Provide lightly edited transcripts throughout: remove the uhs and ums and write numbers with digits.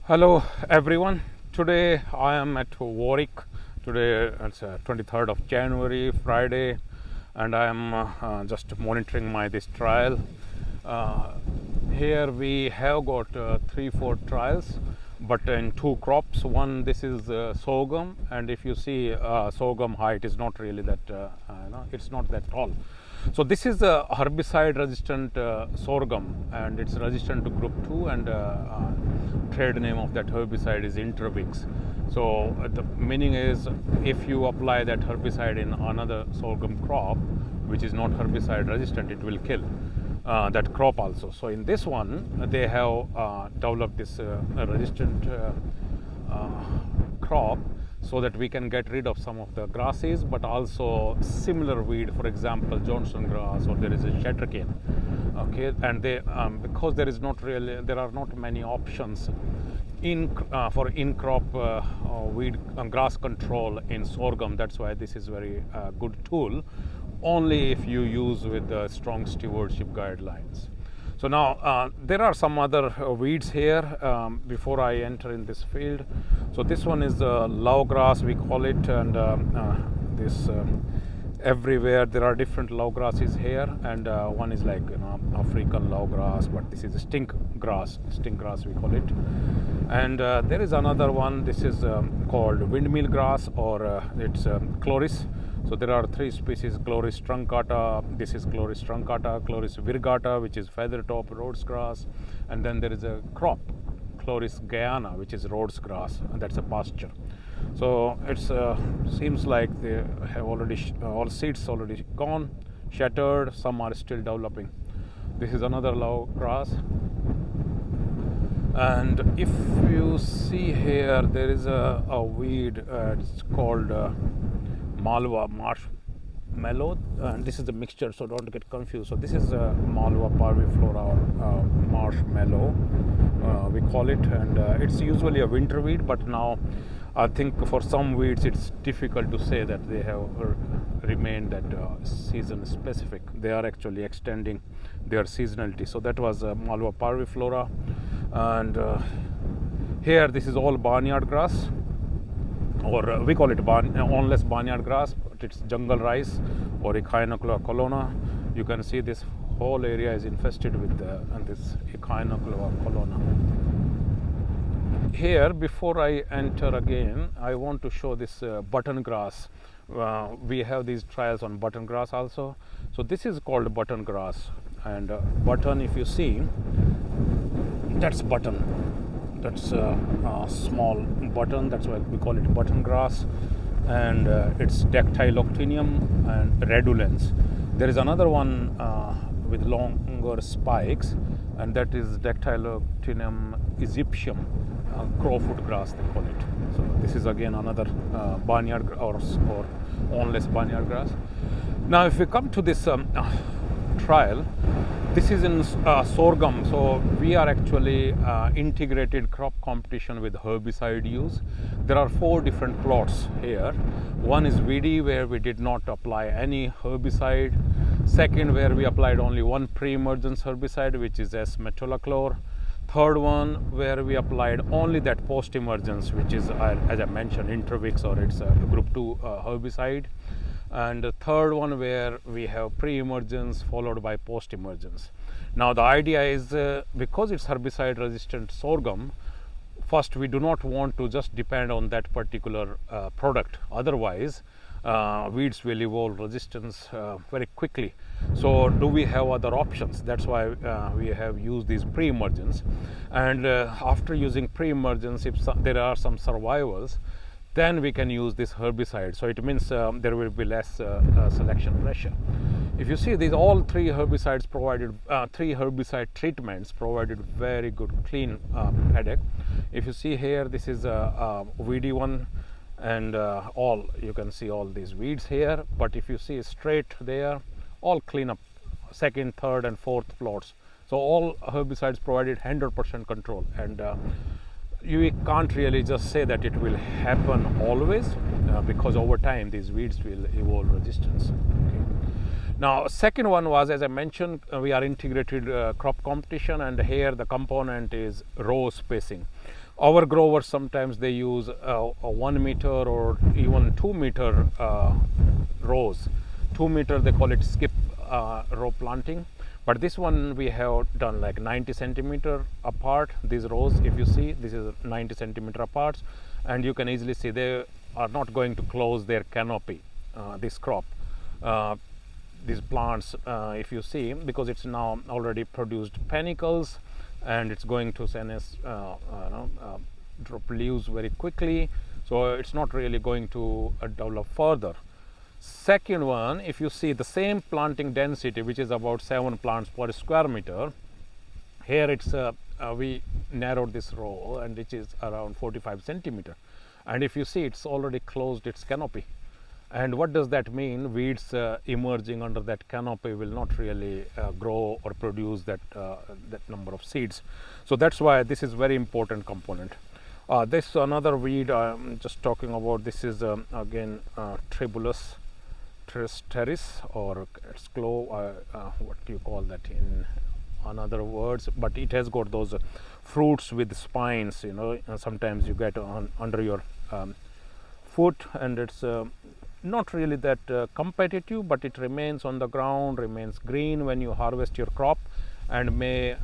Hello everyone. Today I am at Warwick. Today it's 23rd of January, Friday, and I am just monitoring this trial. Here we have got 3-4 trials, but in two crops. One, this is sorghum, and if you see sorghum height is not really that it's not that tall. So this is a herbicide resistant sorghum, and it's resistant to group 2, and trade name of that herbicide is Intervix. So the meaning is, if you apply that herbicide in another sorghum crop which is not herbicide resistant, it will kill that crop also. So in this one they have developed this resistant crop, so that we can get rid of some of the grasses, but also similar weed, for example Johnson grass, or there is a sugarcane. Okay, and they because there are not many options for in-crop weed grass control in sorghum. That's why this is very good tool, only if you use with the strong stewardship guidelines. So now there are some other weeds here before I enter in this field. So this one is low grass, we call it, and this everywhere there are different low grasses here, and one is like African low grass, but this is a stink grass we call it. And there is another one. This is called windmill grass, or it's chloris. So there are three species: Chloris truncata, this is Chloris truncata, Chloris virgata, which is feathertop Rhodes grass, and then there is a crop, Chloris guyana, which is Rhodes grass, and that's a pasture. So it seems like they have already all seeds already gone, shattered. Some are still developing. This is another low grass, and if you see here, there is a weed. It's called Malva marshmallow, and this is the mixture, so don't get confused. So this is Malva parviflora, marshmallow, we call it, and it's usually a winter weed, but now I think for some weeds it's difficult to say that they have remained that season specific. They are actually extending their seasonality. So that was Malva parviflora, and here this is all barnyard grass, or we call it onless barnyard grass, but it's jungle rice, or Echinoclea colonna. You can see this whole area is infested with this Echinoclea colonna. Here, before I enter again, I want to show this button grass. We have these trials on button grass also. So this is called button grass, and button, if you see, that's button. That's a small button, that's why we call it button grass, and it's Dactyloctinium and redulens. There is another one with longer spikes, and that is Dactyloctinium egyptium, crowfoot grass they call it. So this is again another barnyard or onless barnyard grass. Now if we come to this trial, this is in sorghum. So we are actually integrated crop competition with herbicide use. There are 4 different plots here. One is VD, where we did not apply any herbicide. Second, where we applied only one pre-emergence herbicide, which is S-metolachlor. Third one, where we applied only that post-emergence, which is, as I mentioned, Intervix, or it's a group 2 herbicide. And the third one, where we have pre-emergence followed by post-emergence. Now the idea is, because it's herbicide resistant sorghum, first we do not want to just depend on that particular product. Otherwise weeds will evolve resistance very quickly. So do we have other options? That's why we have used these pre-emergence, and after using pre-emergence, if there are some survivals, then we can use this herbicide. So it means there will be less selection pressure. If you see, these all 3 herbicides provided, 3 herbicide treatments provided very good clean paddock. If you see here, this is a weedy one, and all you can see all these weeds here. But if you see straight there, all clean up, second, third, and fourth plots. So all herbicides provided 100% control, and you can't really just say that it will happen always, because over time these weeds will evolve resistance. Okay. Now, second one was, as I mentioned, we are integrated crop competition, and here the component is row spacing. Our growers sometimes they use a 1 meter or even 2 meter rows. 2 meter they call it skip row planting, but this one we have done like 90 centimeter apart. These rows, if you see, this is 90 centimeter apart, and you can easily see they are not going to close their canopy, this crop. These plants, if you see, because it's now already produced panicles, and it's going to drop leaves very quickly, so it's not really going to develop further. Second one, if you see the same planting density, which is about 7 plants per square meter, here it's we narrowed this row, and it is around 45 centimeter, and if you see, it's already closed its canopy. And what does that mean? Weeds emerging under that canopy will not really grow or produce that number of seeds. So that's why this is very important component. This another weed I'm just talking about. This is again Tribulus terris, or it's what do you call that in another words? But it has got those fruits with spines. You know, and sometimes you get under your foot, and it's not really that competitive, but it remains on the ground, remains green when you harvest your crop, and may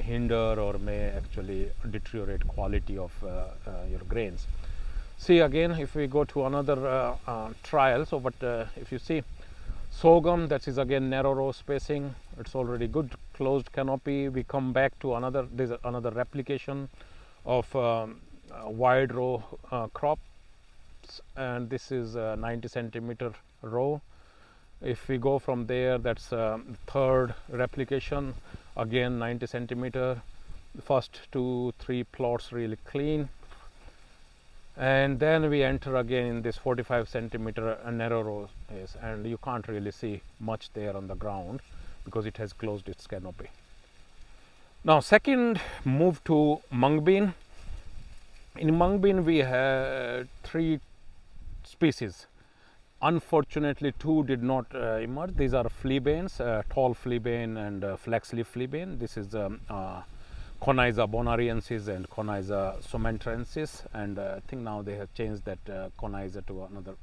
hinder or may actually deteriorate quality of your grains. See, again, if we go to another trial, so but if you see sorghum, that is again narrow row spacing, it's already good closed canopy. We come back to another, there's another replication of wide row crop, and this is a 90 centimeter row. If we go from there, that's third replication, again 90 centimeter. The first 2-3 plots really clean, and then we enter again in this 45 centimeter narrow row, and you can't really see much there on the ground because it has closed its canopy. Now, second, move to mungbean. In mungbean we had 3 species. Unfortunately, 2 did not emerge. These are fleabanes, tall fleabane and flex leaf fleabane. This is Coniza bonariensis and Coniza sumatrensis, and I think now they have changed that Coniza to another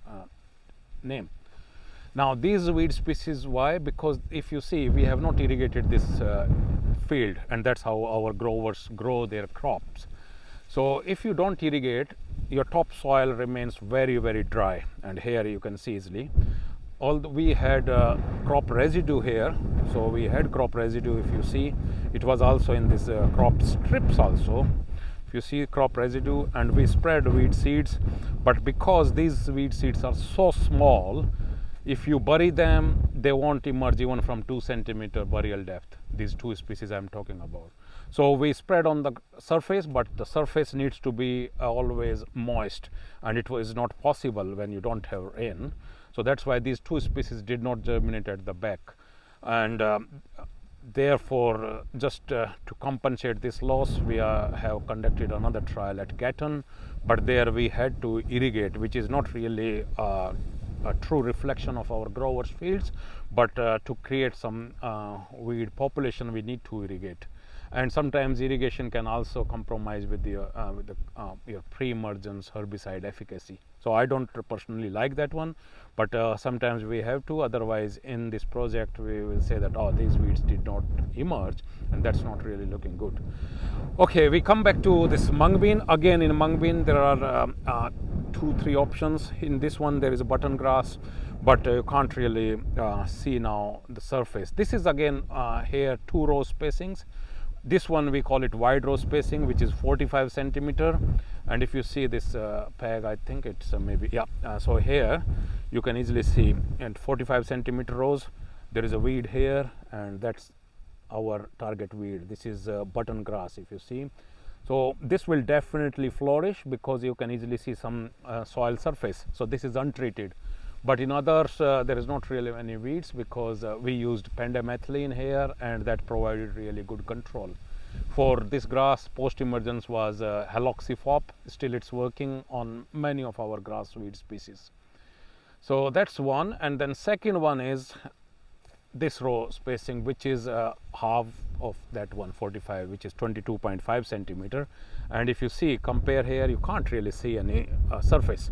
name. Now, these weed species, why? Because if you see, we have not irrigated this field, and that's how our growers grow their crops. So if you don't irrigate, your topsoil remains very, very dry, and here you can see easily. We had crop residue here, so we had crop residue. If you see, it was also in this crop strips also. If you see crop residue, and we spread weed seeds, but because these weed seeds are so small, if you bury them, they won't emerge even from 2 centimeter burial depth. These 2 species I'm talking about. So we spread on the surface, but the surface needs to be always moist, and it was not possible when you don't have rain. So that's why these 2 species did not germinate at the back, and therefore just to compensate this loss, we have conducted another trial at Gatton, but there we had to irrigate, which is not really a true reflection of our growers' fields, but to create some weed population, we need to irrigate. And sometimes irrigation can also compromise with your pre-emergence herbicide efficacy. So I don't personally like that one, but sometimes we have to. Otherwise, in this project, we will say that, oh, these weeds did not emerge, and that's not really looking good. Okay, we come back to this mungbean. Again, in mungbean, there are 2-3 options. In this one, there is a button grass, but you can't really see now the surface. This is again here 2 row spacings. This one we call it wide row spacing, which is 45 centimeter. And if you see this peg, I think it's maybe, yeah. So here you can easily see, and 45 centimeter rows, there is a weed here, and that's our target weed. This is button grass, if you see. So this will definitely flourish because you can easily see some soil surface. So this is untreated. But in others, there is not really any weeds because we used pendimethalin here, and that provided really good control. For this grass, post-emergence was haloxyphop. Still it's working on many of our grass weed species. So that's one. And then second one is this row spacing, which is half of that 145, which is 22.5 centimeter. And if you see, compare here, you can't really see any surface.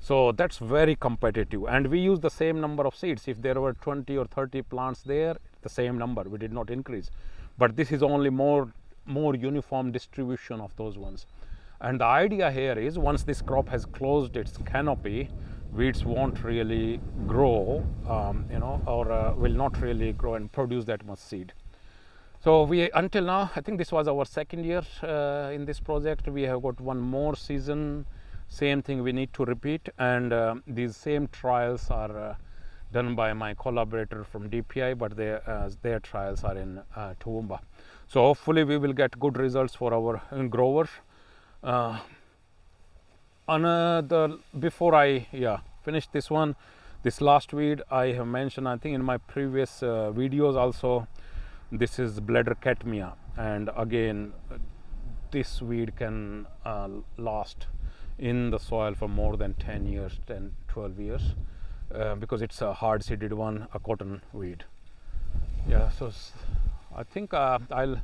So that's very competitive, and we use the same number of seeds. If there were 20 or 30 plants there, the same number, we did not increase. But this is only more uniform distribution of those ones. And the idea here is, once this crop has closed its canopy, weeds won't really grow, or will not really grow and produce that much seed. So we, until now, I think this was our second year in this project. We have got one more season. Same thing we need to repeat, and these same trials are done by my collaborator from DPI, but their trials are in Toowoomba. So hopefully we will get good results for our growers. Before I finish this one, this last weed I have mentioned, I think in my previous videos also, this is bladder cadmia, and again this weed can last in the soil for more than 10 years, 10, 12 years, because it's a hard seeded one, a cotton weed. Yeah, so I think I'll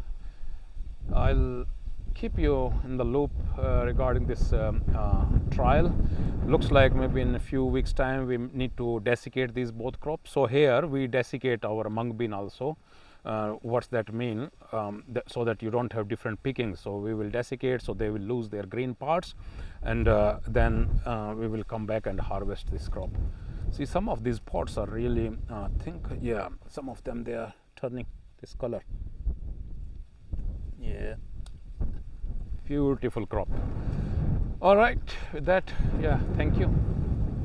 keep you in the loop regarding this trial. Looks like maybe in a few weeks time we need to desiccate these both crops. So here we desiccate our mungbean also. What's that mean? So that you don't have different pickings. So we will desiccate, so they will lose their green parts, and then we will come back and harvest this crop. See, some of these pods are really some of them, they are turning this color. Yeah, beautiful crop. All right, with that, thank you.